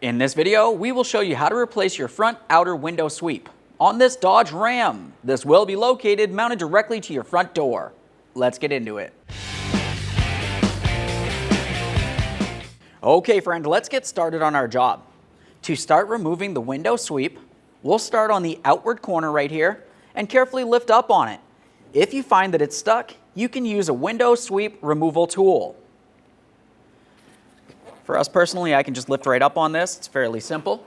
In this video, we will show you how to replace your front outer window sweep on this Dodge Ram. This will be located mounted directly to your front door. Let's get into it. Okay friend, let's get started on our job. To start removing the window sweep, we'll start on the outward corner right here and carefully lift up on it. If you find that it's stuck, you can use a window sweep removal tool. For us personally, I can just lift right up on this. It's fairly simple.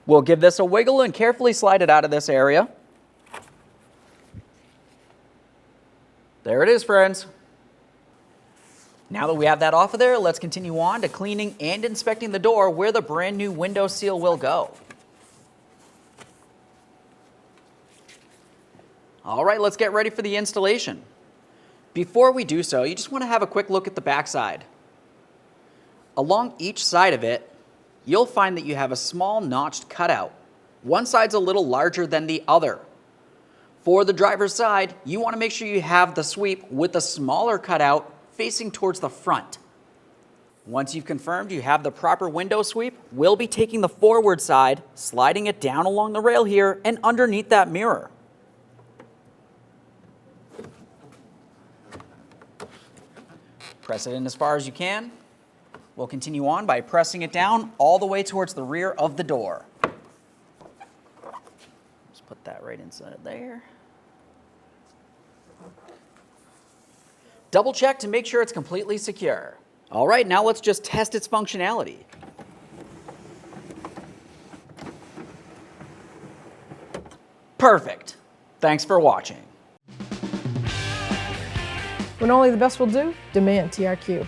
We'll give this a wiggle and carefully slide it out of this area. There it is, friends. Now that we have that off of there, let's continue on to cleaning and inspecting the door where the brand new window seal will go. All right, let's get ready for the installation. Before we do so, you just want to have a quick look at the back side. Along each side of it, you'll find that you have a small notched cutout. One side's a little larger than the other. For the driver's side, you want to make sure you have the sweep with a smaller cutout facing towards the front. Once you've confirmed you have the proper window sweep, we'll be taking the forward side, sliding it down along the rail here and underneath that mirror. Press it in as far as you can. We'll continue on by pressing it down all the way towards the rear of the door. Just put that right inside there. Double check to make sure it's completely secure. All right, now let's just test its functionality. Perfect. Thanks for watching. When only the best will do, demand TRQ.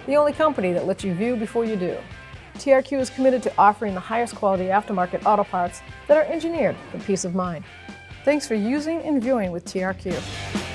The only company that lets you view before you do. TRQ is committed to offering the highest quality aftermarket auto parts that are engineered for peace of mind. Thanks for using and viewing with TRQ.